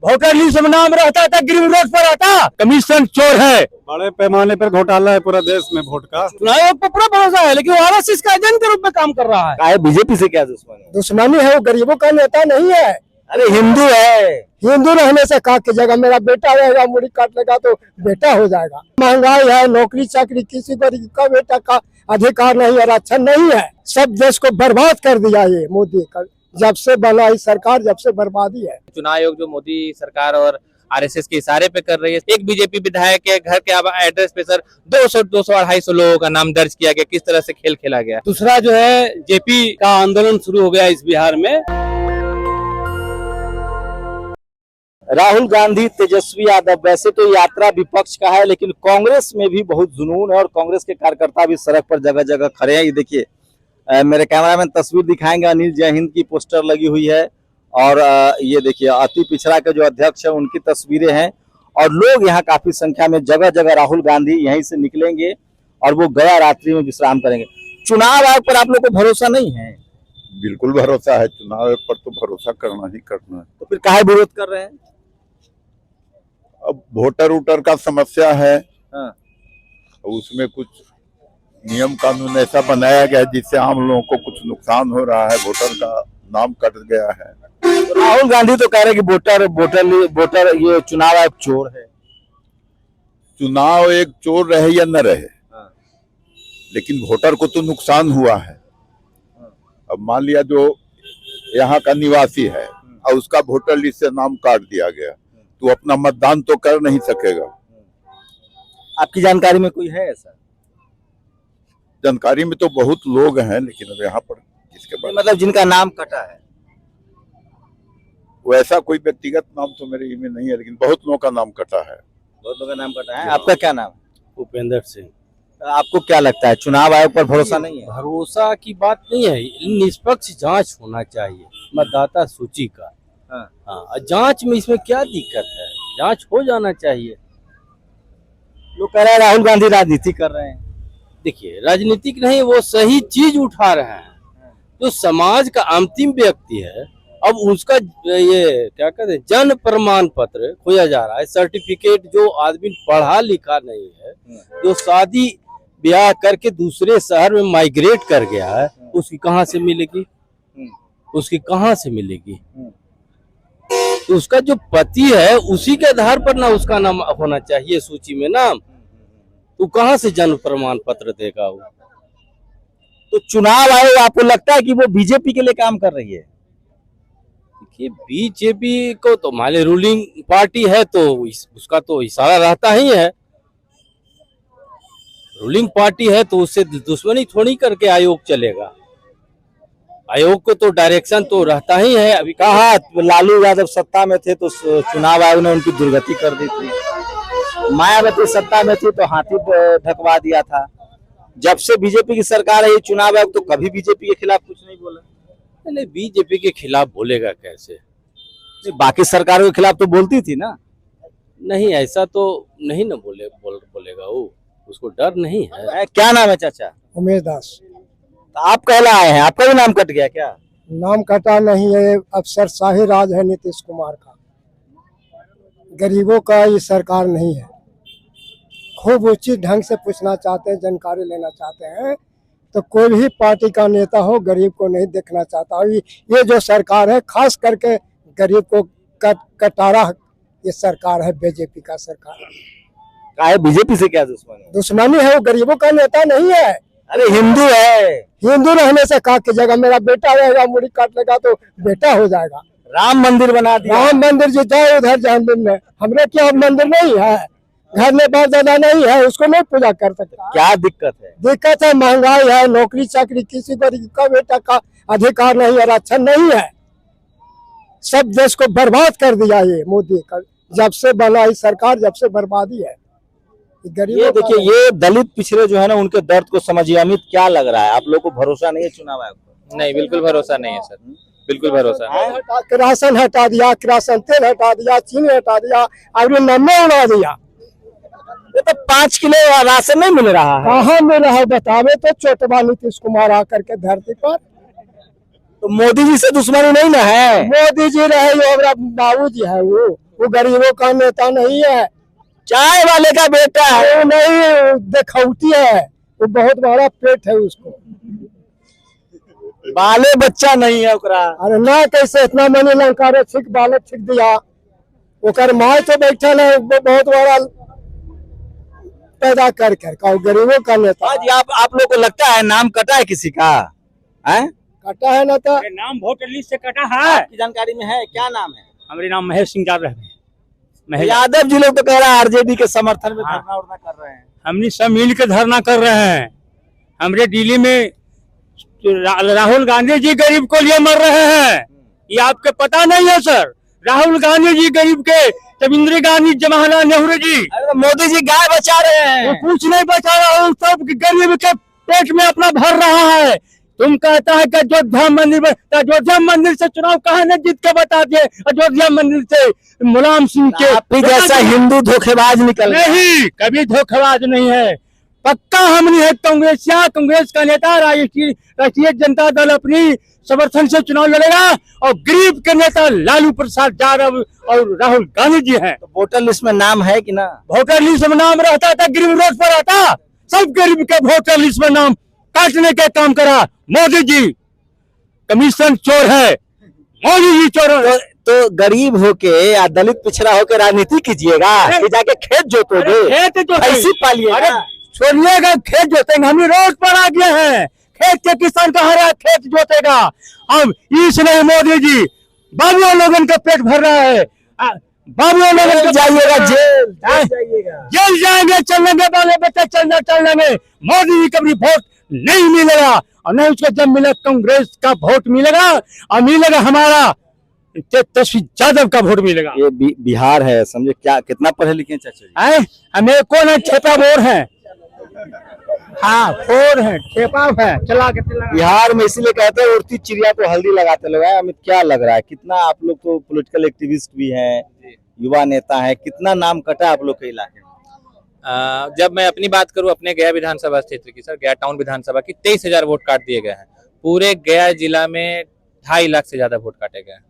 Voter list में नाम रहता था, ग्रीन रोड पर रहता। कमीशन चोर है, बड़े पैमाने पर घोटाला है पूरा देश में वोट का। चुनाव आयोग पर पूरा भरोसा है, लेकिन आरएसएस का एजेंट के रूप में काम कर रहा है। बीजेपी से क्या दुश्मनी है? दुश्मनी है, वो गरीबों का नेता नहीं है। अरे हिंदू है, हिंदू रहने से का की जगह मेरा बेटा रहेगा, मुड़ी काट लेगा तो बेटा हो जाएगा। महंगाई है, नौकरी चाकरी, किसी गरीब का बेटा का अधिकार नहीं, आरक्षण नहीं है। सब देश को बर्बाद कर दिया ये मोदी का, जब से बना ही सरकार, जब से बर्बादी है। चुनाव आयोग जो मोदी सरकार और आरएसएस के इशारे पे कर रही है। एक बीजेपी विधायक के घर के एड्रेस पे सर 200-250 लोगों का नाम दर्ज किया गया। किस तरह से खेल खेला गया। दूसरा जो है जेपी का आंदोलन शुरू हो गया इस बिहार में। राहुल गांधी, तेजस्वी यादव, वैसे तो यात्रा विपक्ष का है, लेकिन कांग्रेस में भी बहुत जुनून है और कांग्रेस के कार्यकर्ता भी सड़क पर जगह जगह खड़े हैं। ये देखिए, मेरे कैमरामैन तस्वीर दिखाएंगे। अनिल जय हिंद की पोस्टर लगी हुई है और ये देखिए अति पिछड़ा के जो अध्यक्ष है उनकी तस्वीरें हैं और लोग यहाँ काफी संख्या में जगह जगह राहुल गांधी यहीं से निकलेंगे और वो गया रात्रि में विश्राम करेंगे। चुनाव आयोग पर आप लोग को भरोसा नहीं है? बिल्कुल भरोसा है, चुनाव आयोग पर तो भरोसा करना ही करना है। तो फिर काहे विरोध कर रहे हैं? अब वोटर वोटर का समस्या है। हाँ। उसमें कुछ नियम कानून ऐसा बनाया गया जिससे आम लोगों को कुछ नुकसान हो रहा है, वोटर का नाम कट गया है। तो राहुल गांधी तो कह रहे कि वोटर ये चुनाव आयोग चोर है। चुनाव एक चोर रहे या न रहे, लेकिन वोटर को तो नुकसान हुआ है। अब मान लिया जो यहाँ का निवासी है और उसका वोटर लिस्ट से नाम काट दिया गया, तो अपना मतदान तो कर नहीं सकेगा। आपकी जानकारी में कोई है ऐसा? जानकारी में तो बहुत लोग हैं, लेकिन अब यहाँ पर इसके बाद मतलब जिनका नाम कटा है, वो ऐसा कोई व्यक्तिगत नाम तो मेरे में नहीं है, लेकिन बहुत लोगों का नाम कटा है। बहुत लोगों का नाम कटा है। आपका क्या नाम? उपेंद्र सिंह। आपको क्या लगता है चुनाव आयोग पर भरोसा नहीं है? भरोसा की बात नहीं है, निष्पक्ष जांच होना चाहिए मतदाता सूची का। हाँ, जांच में इसमें क्या दिक्कत है? जांच हो जाना चाहिए। लोग कह रहे हैं राहुल गांधी राजनीति कर रहे हैं। देखिए, राजनीतिक नहीं, वो सही चीज उठा रहे हैं। जो समाज का अंतिम व्यक्ति है, अब उसका ये क्या कहते हैं, जन्म प्रमाण पत्र खोजा जा रहा है। सर्टिफिकेट जो आदमी पढ़ा लिखा नहीं है, जो शादी ब्याह करके दूसरे शहर में माइग्रेट कर गया है, उसकी कहाँ से मिलेगी? उसकी कहाँ से मिलेगी? तो उसका जो पति है उसी के आधार पर ना उसका नाम होना चाहिए सूची में नाम। तो कहाँ से जन्म प्रमाण पत्र देगा वो? तो चुनाव आयोग आपको लगता है कि वो बीजेपी के लिए काम कर रही है? देखिए, बीजेपी को तो मान ली रूलिंग पार्टी है तो उसका तो इशारा रहता ही है। रूलिंग पार्टी है तो उससे दुश्मनी थोड़ी करके आयोग चलेगा। आयोग को तो डायरेक्शन तो रहता ही है। अभी कहा लालू यादव सत्ता में थे तो चुनाव आयोग ने उनकी दुर्गति कर दी थी। मायावती सत्ता में थी तो हाथी ढकवा दिया था। जब से बीजेपी की सरकार है, ये चुनाव आयोग तो कभी बीजेपी के खिलाफ कुछ नहीं बोला। नहीं, बीजेपी के खिलाफ बोलेगा कैसे? बाकी सरकारों के खिलाफ तो बोलती थी ना। नहीं, ऐसा तो नहीं ना बोलेगा वो, उसको डर नहीं है। क्या नाम है चाचा? उमेश दास। तो आप कहला आए हैं, आपका भी नाम कट गया क्या? नाम कटा नहीं है, अफसरशाही राज है नीतीश कुमार का। गरीबों का ये सरकार नहीं है। खूब उचित ढंग से पूछना चाहते हैं, जानकारी लेना चाहते हैं, तो कोई भी पार्टी का नेता हो गरीब को नहीं देखना चाहता। और ये जो सरकार है, खास करके गरीब को कटारा ये सरकार है, बीजेपी का सरकार है। बीजेपी से क्या दुश्मनी? दुश्मनी है, वो गरीबों का नेता नहीं है। अरे हिंदू है, हिंदू रहने से का की जगह मेरा बेटा रहेगा, मुड़ी काट लेगा तो बेटा हो जाएगा। राम मंदिर बना दिया। राम मंदिर जो जाए उधर जहन्नुम में। हमरे क्या मंदिर नहीं है? घर में बाप दादा नहीं है, उसको नहीं पूजा कर सकता। क्या दिक्कत है? दिक्कत है, महंगाई है, नौकरी चाकरी, किसी गरीब का बेटा का अधिकार नहीं, आरक्षण नहीं है। सब देश को बर्बाद कर दिया ये मोदी का, जब से बना ही सरकार, जब से बर्बादी है। ये देखिए, ये दलित पिछड़े जो है ना, उनके दर्द को समझिए। अमित, क्या लग रहा है? आप लोग को भरोसा नहीं है चुनाव आयोग पर? नहीं, बिल्कुल भरोसा नहीं है सर, बिल्कुल भरोसा है। राशन हटा दिया, किरासन तेल हटा दिया, चीनी हटा दिया, और नम्बर उड़ा दिया। ये तो 5 किलो राशन नहीं मिल रहा है। कहाँ मिल रहा है बतावे तो? चोटवा नीतीश कुमार आकर के धरती पर। तो मोदी जी से दुश्मनी नहीं ना है? मोदी जी रहे, जो हमारा बाबू जी है, वो वो गरीबों का नेता नहीं है, चाय वाले का बेटा है। वो नहीं दिखौती है, वो बहुत बड़ा पेट है उसको। बाले बच्चा नहीं है ओकरा। अरे ना कैसे इतना मनी लंकार छिक बालक छिक दिया, ओकर माँ तो बैठल है, वो बहुत बड़ा पैदा कर गरीबों का नेता। आज आप लोग को लगता है नाम कटा है किसी का? है कटा है ना तो नाम वोटर लिस्ट से कटा है। आपकी जानकारी में है? क्या नाम है? हमारे नाम महेश सिंह यादव है। यादव जी लोग तो कह रहा है आरजेडी के समर्थन में धरना उड़ना कर रहे हैं। हमने सब मिल के धरना कर रहे हैं। हमारे दिल्ली में राहुल गांधी जी गरीब को लिए मर रहे हैं, ये आपको पता नहीं है सर? राहुल गांधी जी गरीब के, तब इंदिरा गांधी, जवाहरलाल नेहरू जी। अरे तो मोदी जी गाय बचा रहे वो हैं। कुछ नहीं बचा रहा, वो सब गरीब के पेट में अपना भर रहा है। तुम कहता है कि अयोध्या मंदिर से चुनाव कहा न जीत के बता दिए, अयोध्या मंदिर से मुलायम सिंह के आप भी जैसा हिंदू धोखेबाज निकल गए। नहीं, कभी धोखेबाज नहीं है। पक्का हमने है कांग्रेस का नेता राष्ट्रीय जनता दल अपनी समर्थन से चुनाव लड़ेगा, और गरीब के नेता लालू प्रसाद यादव और राहुल गांधी जी हैं। तो वोटर लिस्ट में नाम है कि ना? वोटर लिस्ट में नाम रहता था, गरीब रोड पर आता, सब गरीब के वोटर लिस्ट में नाम काटने का काम करा मोदी जी। कमीशन चोर है, मोदी जी चोर है। तो गरीब होके या दलित पिछड़ा होके राजनीति कीजिएगा कि जाके खेत जोतोगे, खेत जो ऐसी पालिएगा? छोड़िएगा, खेत जोतेंगे। हम रोड पर आ गए हैं, खेत के किसान कहाँ रहा, खेत जोतेगा। अब इसलिए मोदी जी बाबुओं लोगों का पेट भर रहा है, बाबुओं लोगों को जाइएगा जेल, जेल जाएंगे, चलेंगे, बाले बच्चे चल लेंगे। मोदी जी कभी वोट नहीं मिलेगा, और नहीं उसको जब मिले कांग्रेस का वोट मिलेगा, और मिलेगा हमारा तेजस्वी यादव का वोट मिलेगा। ये बिहार है, समझे क्या? कितना पढ़े लिखे हैं चाचा जी? हमें कौन है? ठेपा बोर है, हाँ फोर है, ठेपा है, चला के बिहार में इसीलिए कहते हैं उड़ती चिड़िया को हल्दी लगाते लोग हैं। अमित, क्या लग रहा है, कितना आप लोग तो पॉलिटिकल एक्टिविस्ट भी हैं, युवा नेता हैं, कितना नाम कटा आप लोग के इलाके में? जब मैं अपनी बात करूं अपने गया विधानसभा क्षेत्र की, सर गया टाउन विधानसभा की 23,000 वोट काट दिए गए हैं। पूरे गया जिला में 2.5 लाख से ज्यादा वोट काटे गए हैं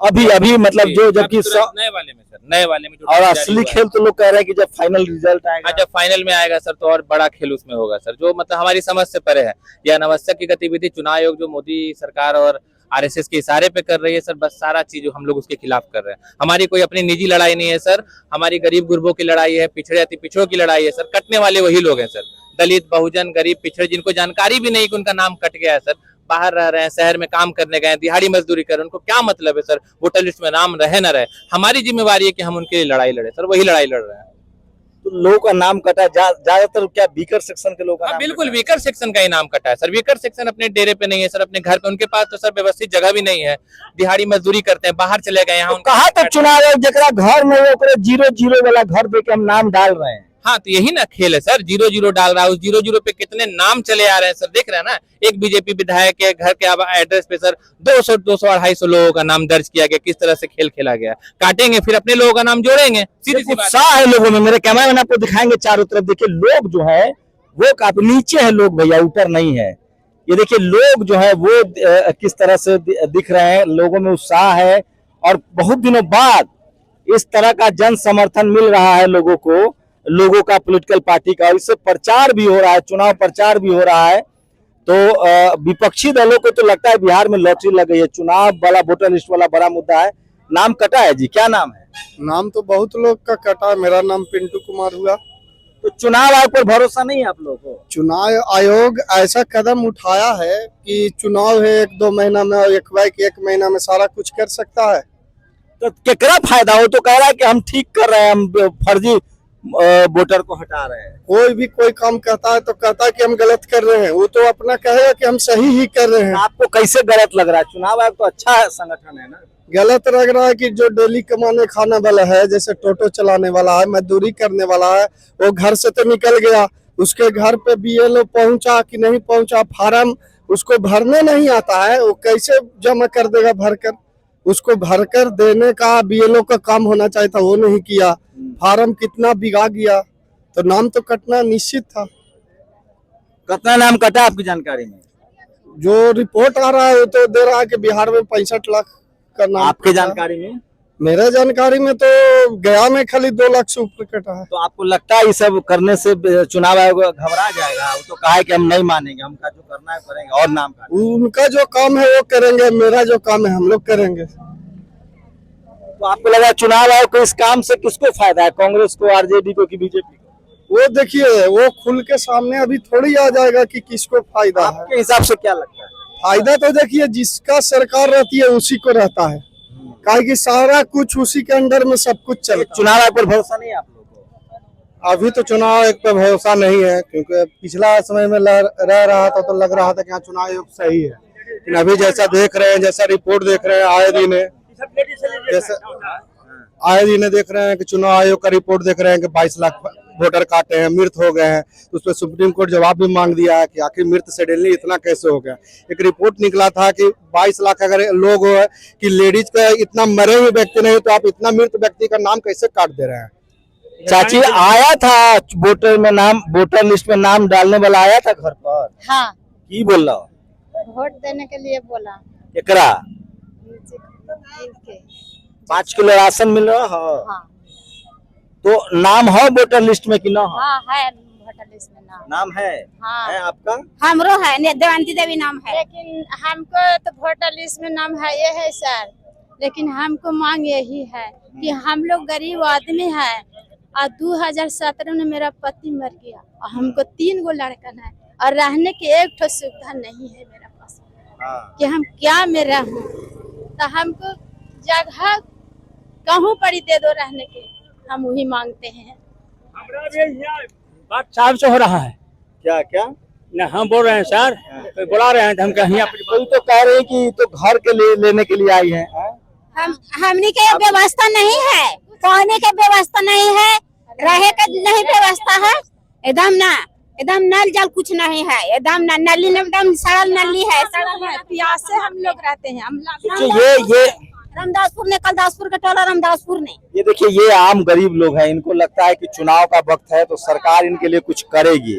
अभी मतलब जो जबकि नए वाले में, सर नए वाले में जो और असली खेल तो लोग कह रहे हैं कि जब फाइनल रिजल्ट आएगा, जब फाइनल में आएगा सर, तो और बड़ा खेल उसमें होगा सर, जो मतलब हमारी समझ से परे है। यह अनावश्यक की गतिविधि चुनाव आयोग जो मोदी सरकार और आरएसएस के इशारे पे कर रही है सर, बस सारा चीज हम लोग उसके खिलाफ कर रहे हैं। हमारी कोई अपनी निजी लड़ाई नहीं है सर, हमारी गरीब गुरबों की लड़ाई है, पिछड़े अति पिछड़ों की लड़ाई है सर। कटने वाले वही लोग हैं सर, दलित, बहुजन, गरीब, पिछड़े, जिनको जानकारी भी नहीं कि उनका नाम कट गया है सर, बाहर रह रहे हैं, शहर में काम करने गए, दिहाड़ी मजदूरी कर रहे हैं, उनको क्या मतलब है सर वोटर लिस्ट में नाम रहे ना रहे? हमारी जिम्मेवारी है कि हम उनके लिए लड़ाई लड़े सर, वही लड़ाई लड़ रहे हैं। तो लोगों का नाम कटा, ज्यादातर क्या वीकर सेक्शन के लोग का नाम बिल्कुल कटा? वीकर सेक्शन का ही नाम कटा है सर। वीकर सेक्शन अपने डेरे पे नहीं है सर, अपने घर पे, उनके पास तो सर व्यवस्थित जगह भी नहीं है, दिहाड़ी मजदूरी करते हैं, बाहर चले गए। यहाँ कहा तो चुनाव आयोग जरा घर में वो 0-0 वाला घर दे के हम नाम डाल रहे हैं। हाँ, तो यही ना खेल है सर, 0-0 डाल रहा है। उस 0-0 पे कितने नाम चले आ रहे हैं सर, देख रहे हैं ना। एक बीजेपी विधायक के घर के एड्रेस पे सर 200-250 लोगों का नाम दर्ज किया गया। किस तरह से खेल खेला गया? काटेंगे, फिर अपने लोगों का नाम जोड़ेंगे, सीधी सी बात। उत्साह है लोगों में, मेरे कैमरा मैन आपको दिखाएंगे चारों तरफ। देखिए लोग जो है वो काफी नीचे है लोग भैया, ऊपर नहीं है। ये देखिए लोग जो है वो किस तरह से दिख रहे हैं, लोगों में उत्साह है, और बहुत दिनों बाद इस तरह का जन समर्थन मिल रहा है लोगों को, लोगों का पॉलिटिकल पार्टी का। इससे प्रचार भी हो रहा है, चुनाव प्रचार भी हो रहा है। तो विपक्षी दलों को तो लगता है बिहार में लॉटरी लग गई है, चुनाव वाला वोटर लिस्ट वाला बड़ा मुद्दा है। नाम कटा है जी, क्या नाम है? नाम तो बहुत लोग का कटा, मेरा नाम पिंटू कुमार हुआ। तो चुनाव आयोग पर भरोसा नहीं है आप लोगों को? चुनाव आयोग ऐसा कदम उठाया है कि चुनाव है 1-2 महीना में, और एक महीना में सारा कुछ कर सकता है। तो केकरा फायदा हो? तो कह रहा है कि हम ठीक कर रहे हैं, हम फर्जी वोटर को हटा रहे हैं। कोई भी कोई काम कहता है तो कहता है कि हम गलत कर रहे हैं, वो तो अपना कहेगा कि हम सही ही कर रहे हैं। आपको कैसे गलत लग रहा है? चुनाव आयोग तो अच्छा संगठन है ना। गलत लग रहा है कि जो डेली कमाने खाने वाला है, जैसे टोटो चलाने वाला है, मजदूरी करने वाला है, वो घर से तो निकल गया, उसके घर पे बीएलओ पहुंचा कि नहीं पहुंचा, फार्म उसको भरने नहीं आता है, वो कैसे जमा कर देगा भरकर? उसको भरकर देने का बीएलओ का काम होना चाहिए था, वो नहीं किया। फार्म कितना बिगा गया, तो नाम तो कटना निश्चित था। कितना नाम कटा आपकी जानकारी में? जो रिपोर्ट आ रहा है वो तो दे रहा है कि बिहार में 65 लाख का नाम। आपके जानकारी में? मेरा जानकारी में तो गया में खाली 2 लाख से ऊपर कटा है। तो आपको लगता है ये सब करने से चुनाव आयोग घबरा जाएगा? वो तो कहा है कि हम नहीं मानेंगे, हमका जो करना है करेंगे और नाम का। उनका जो काम है वो करेंगे, मेरा जो काम है हम लोग करेंगे। तो आपको लगा चुनाव आयोग को इस काम से किसको फायदा है, कांग्रेस को, आरजेडी को कि बीजेपी को? वो देखिए वो खुल के सामने अभी थोड़ी आ जाएगा कि किसको फायदा है। आपके हिसाब से क्या लगता है? फायदा तो देखिए जिसका सरकार रहती है उसी को रहता है, काहे कि सारा कुछ उसी के अंडर में सब कुछ चलता है। चुनाव आयोग पर भरोसा नहीं है आप लोगों को? अभी तो चुनाव आयोग पे भरोसा नहीं है, क्योंकि पिछला समय में रह रहा था तो लग रहा था कि हाँ चुनाव आयोग सही है, लेकिन अभी जैसा देख रहे हैं, जैसा रिपोर्ट देख रहे हैं आए दिन देख रहे हैं कि चुनाव आयोग का रिपोर्ट देख रहे हैं कि 22 लाख वोटर काटे हैं, मृत हो गए हैं। उस पर सुप्रीम कोर्ट जवाब भी मांग दिया है कि आखिर मृत सडनली इतना कैसे हो गया। एक रिपोर्ट निकला था कि 22 लाख अगर लोग हो कि लेडीज का इतना मरे हुए व्यक्ति नहीं, तो आप इतना मृत व्यक्ति का नाम कैसे काट दे रहे हैं? चाची आया था वोटर में नाम, वोटर लिस्ट में नाम डालने वाला आया था घर पर? हाँ, की बोल रहा हूँ? वोट देने के लिए बोला। एकरा के। 5 किलो राशन मिल रहा है? हाँ तो नाम है वोटर लिस्ट में कि ना है? हाँ है वोटर लिस्ट में नाम है? हाँ है आपका? हमरो है, देवांती देवी नाम है, लेकिन हमको तो वोटर लिस्ट में नाम है ये है सर, लेकिन हमको मांग यही है कि हम लोग गरीब आदमी है और 2017 में मेरा पति मर गया और हमको 3 गो लड़कन है और रहने की एक ठो सुविधा नहीं है मेरा पास। कि हम क्या में रहूं, तो हमको जगह कहूँ पड़ी दे दो रहने के, हम वही मांगते हैं। बात साहब से हो रहा है क्या क्या ना, हम बोल रहे हैं सर, कोई बुला रहे हैं तो हम कहीं कोई तो कह रहे हैं कि तो घर के लिए लेने के लिए आई है। हमनी के व्यवस्था नहीं है, खाने के व्यवस्था नहीं है, रहे का नहीं व्यवस्था है, एकदम नल जल कुछ नहीं है, एकदम नली एकदम सड़ल नली है, प्यास से हम लोग रहते हैं। हम ये रामदासपुर ने, कलदासपुर का टोला रामदासपुर ने। ये देखिए ये आम गरीब लोग हैं, इनको लगता है कि चुनाव का वक्त है तो सरकार इनके लिए कुछ करेगी।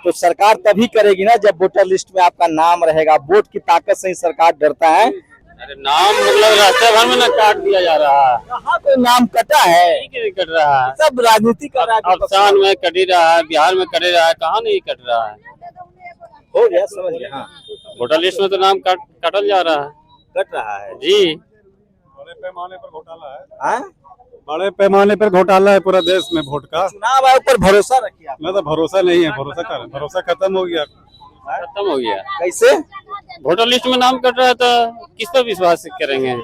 तो सरकार तभी करेगी ना जब वोटर लिस्ट में आपका नाम रहेगा। वोट की ताकत से ही सरकार डरता है। अरे नाम मतलब रास्ते भर में ना काट दिया जा रहा है। कहाँ पे नाम कटा है? नहीं कट रहा है, सब राजनीति कर रहा है। अफसान में कट ही रहा है, बिहार में कट रहा है, कहाँ नहीं कट रहा है। हो गया, समझ गया। हाँ, वोटर लिस्ट में तो नाम काटल जा रहा है। कट रहा है जी, बड़े पैमाने पर घोटाला है। हाँ? बड़े पैमाने पर घोटाला है पूरा देश में वोट का। चुनाव आयोग पर भरोसा रखिए आप। मैं तो भरोसा नहीं है, भरोसा खत्म हो गया। खत्म हो गया। कैसे? वोटर लिस्ट में नाम कट रहा है तो किस पर विश्वास करेंगे?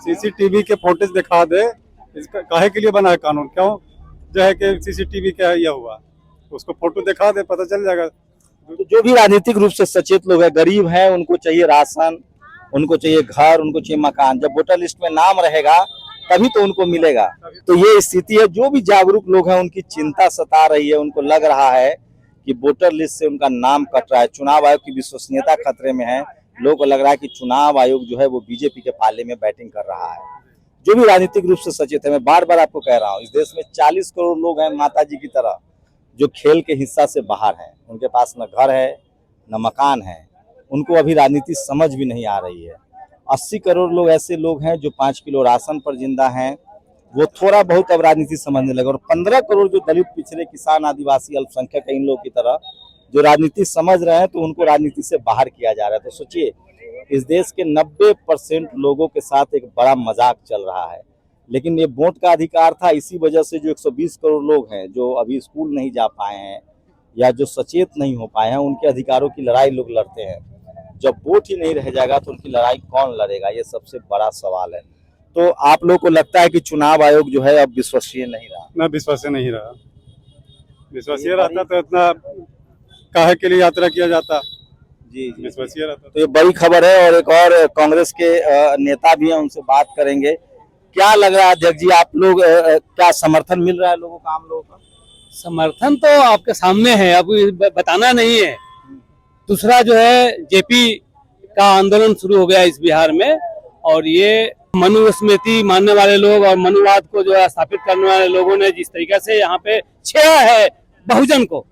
सीसीटीवी के फुटेज दिखा दे, इसका काहे के लिए बना है कानून? क्यों जो है कि सीसीटीवी क्या यह हुआ, उसको फोटो दिखा दे, पता चल जाएगा। तो जो भी राजनीतिक रूप से सचेत लोग हैं, गरीब हैं, उनको चाहिए राशन, उनको चाहिए घर, उनको चाहिए मकान। जब वोटर लिस्ट में नाम रहेगा तभी तो उनको मिलेगा। तो ये स्थिति है। जो भी जागरूक लोग हैं उनकी चिंता सता रही है। उनको लग रहा है कि वोटर लिस्ट से उनका नाम कट रहा है, चुनाव आयोग की विश्वसनीयता खतरे में है। लोगों को लग रहा है कि चुनाव आयोग जो है वो बीजेपी के पाले में बैटिंग कर रहा है। जो भी राजनीतिक रूप से सचेत है, मैं बार बार आपको कह रहा हूँ, इस देश में 40 करोड़ लोग हैं माता जी की तरह जो खेल के हिस्सा से बाहर हैं। उनके पास न घर है न मकान है, उनको अभी राजनीति समझ भी नहीं आ रही है। 80 करोड़ लोग ऐसे लोग हैं जो 5 किलो राशन पर जिंदा हैं, वो थोड़ा बहुत अब राजनीति समझने लगे। और 15 करोड़ जो दलित, पिछड़े, किसान, आदिवासी, अल्पसंख्यक है, इन लोगों की तरह जो राजनीति समझ रहे हैं, तो उनको राजनीति से बाहर किया जा रहा है। तो सोचिए, इस देश के 90% लोगों के साथ एक बड़ा मजाक चल रहा है। लेकिन ये वोट का अधिकार था, इसी वजह से जो 120 करोड़ लोग हैं जो अभी स्कूल नहीं जा पाए हैं या जो सचेत नहीं हो पाए हैं, उनके अधिकारों की लड़ाई लोग लड़ते हैं। जब वोट ही नहीं रह जाएगा तो उनकी लड़ाई कौन लड़ेगा, ये सबसे बड़ा सवाल है। तो आप लोग को लगता है कि चुनाव आयोग जो है अब विश्वसनीय नहीं रहा? ना, विश्वसनीय नहीं रहा। विश्वसनीय रहता तो इतना काहे के लिए यात्रा किया जाता। जी, विश्वसनीय रहता। तो ये बड़ी खबर है। और एक और कांग्रेस के नेता भी हैं, उनसे बात करेंगे। क्या लग रहा है अध्यक्ष जी, आप लोग क्या समर्थन मिल रहा है लोगों को, आम लोगों का? समर्थन तो आपके सामने है, अब बताना नहीं है। दूसरा जो है जेपी का आंदोलन शुरू हो गया इस बिहार में, और ये मनुस्मृति मानने वाले लोग और मनुवाद को जो है स्थापित करने वाले लोगों ने जिस तरीके से यहाँ पे छेड़ा है बहुजन को,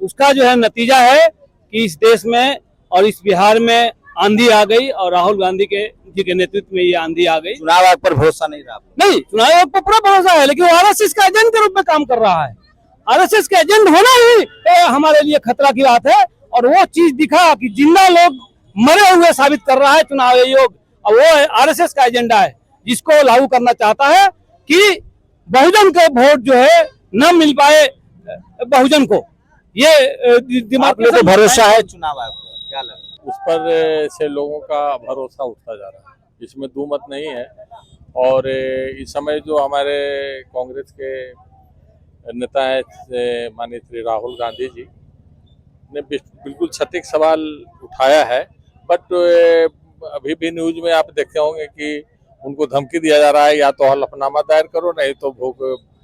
उसका जो है नतीजा है कि इस देश में और इस बिहार में आंधी आ गई और राहुल गांधी जी के नेतृत्व में ये आंधी आ गई। चुनाव आयोग पर भरोसा नहीं रहा? नहीं, चुनाव आयोग पर पूरा भरोसा है, लेकिन वो आरएसएस का एजेंट के रूप में काम कर रहा है। आरएसएस के एजेंट होना ही हमारे लिए खतरा की बात है। और वो चीज दिखा कि जिंदा लोग मरे हुए साबित कर रहा है चुनाव आयोग, और वो आरएसएस का एजेंडा है जिसको लागू करना चाहता है कि बहुजन के वोट जो है न मिल पाए बहुजन को। ये दिमाग में तो भरोसा है चुनाव आयोग पर, क्या लगता है? उस पर से लोगों का भरोसा उठता जा रहा है, इसमें दो मत नहीं है। और इस समय जो हमारे कांग्रेस के नेता है माननीय श्री राहुल गांधी जी ने बिल्कुल सटीक सवाल उठाया है, बट अभी भी न्यूज में आप देखते होंगे कि उनको धमकी दिया जा रहा है, या तो हलफनामा दायर करो, नहीं तो भूख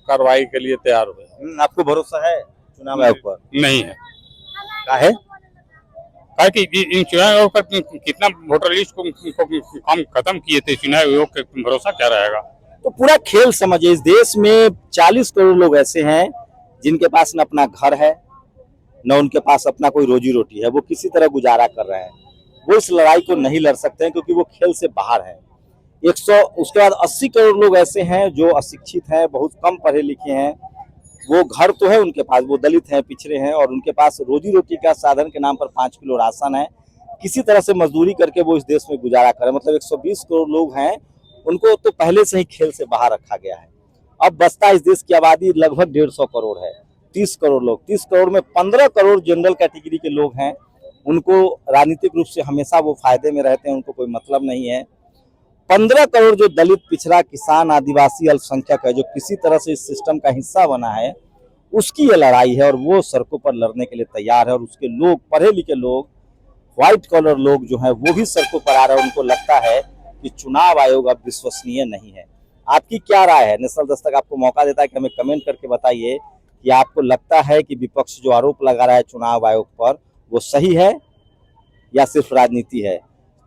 कार्रवाई के लिए तैयार हो। आपको भरोसा है चुनाव आयोग पर? नहीं है। काहे? कि इन चुनाव आयोग पर कितना वोटर लिस्ट को काम खत्म किए थे, चुनाव आयोग का भरोसा क्या रहेगा? तो पूरा खेल समझिए, इस देश में 40 करोड़ लोग ऐसे हैं जिनके पास न अपना घर है, न उनके पास अपना कोई रोजी रोटी है, वो किसी तरह गुजारा कर रहे हैं। वो इस लड़ाई को नहीं लड़ सकते हैं क्योंकि वो खेल से बाहर है। उसके बाद 80 करोड़ लोग ऐसे हैं जो अशिक्षित हैं, बहुत कम पढ़े लिखे हैं, वो घर तो है उनके पास, वो दलित हैं, पिछड़े हैं, और उनके पास रोजी रोटी का साधन के नाम पर 5 किलो राशन है, किसी तरह से मजदूरी करके वो इस देश में गुजारा करें। मतलब 120 करोड़ लोग हैं, उनको तो पहले से ही खेल से बाहर रखा गया है। अब बचता इस देश की आबादी लगभग 150 करोड़ है, 30 करोड़ लोग। 30 करोड़ में 15 करोड़ जनरल कैटेगरी के लोग हैं, उनको राजनीतिक रूप से हमेशा वो फायदे में रहते हैं, उनको कोई मतलब नहीं है। 15 करोड़ जो दलित, पिछड़ा, किसान, आदिवासी, अल्पसंख्यक है, जो किसी तरह से इस सिस्टम का हिस्सा बना है, उसकी ये लड़ाई है और वो सड़कों पर लड़ने के लिए तैयार है। और उसके लोग, पढ़े लिखे लोग, व्हाइट कॉलर लोग जो हैं, वो भी सड़कों पर आ रहे हैं। उनको लगता है कि चुनाव आयोग अब विश्वसनीय नहीं है। आपकी क्या राय है? नेशनल दस्तक आपको मौका देता है कि हमें कमेंट करके बताइए कि आपको लगता है कि विपक्ष जो आरोप लगा रहा है चुनाव आयोग पर, वो सही है या सिर्फ राजनीति है?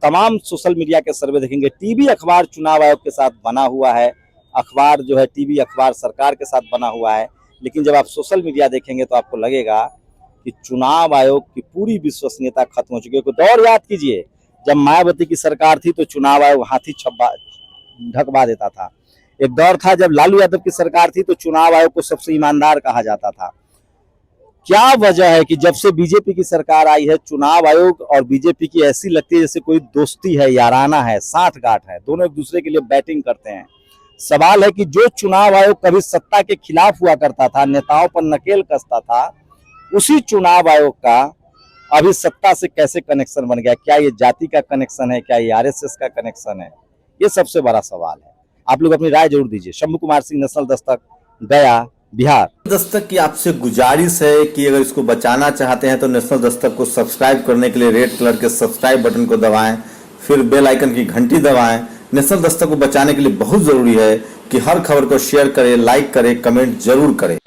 तमाम सोशल मीडिया के सर्वे देखेंगे, टीवी अखबार चुनाव आयोग के साथ बना हुआ है, अखबार जो है टीवी अखबार सरकार के साथ बना हुआ है, लेकिन जब आप सोशल मीडिया देखेंगे तो आपको लगेगा कि चुनाव आयोग की पूरी विश्वसनीयता खत्म हो चुकी है। कोई दौर याद कीजिए, जब मायावती की सरकार थी तो चुनाव आयोग हाथी ढकवा देता था। एक दौर था जब लालू यादव की सरकार थी तो चुनाव आयोग को सबसे ईमानदार कहा जाता था। क्या वजह है कि जब से बीजेपी की सरकार आई है, चुनाव आयोग और बीजेपी की ऐसी लगती है जैसे कोई दोस्ती है, याराना है, साठगांठ है, दोनों एक दूसरे के लिए बैटिंग करते हैं। सवाल है कि जो चुनाव आयोग कभी सत्ता के खिलाफ हुआ करता था, नेताओं पर नकेल कसता था, उसी चुनाव आयोग का अभी सत्ता से कैसे कनेक्शन बन गया? क्या ये जाति का कनेक्शन है? क्या ये आरएसएस का कनेक्शन है? ये सबसे बड़ा सवाल है। आप लोग अपनी राय जरूर दीजिए। शंभू कुमार सिंह, नेशनल दस्तक, गया, बिहार। दस्तक की आपसे गुजारिश है कि अगर इसको बचाना चाहते हैं तो नेशनल दस्तक को सब्सक्राइब करने के लिए रेड कलर के सब्सक्राइब बटन को दबाएं, फिर बेल आइकन की घंटी दबाएं। नेशनल दस्तक को बचाने के लिए बहुत जरूरी है कि हर खबर को शेयर करें, लाइक करें, कमेंट जरूर करें।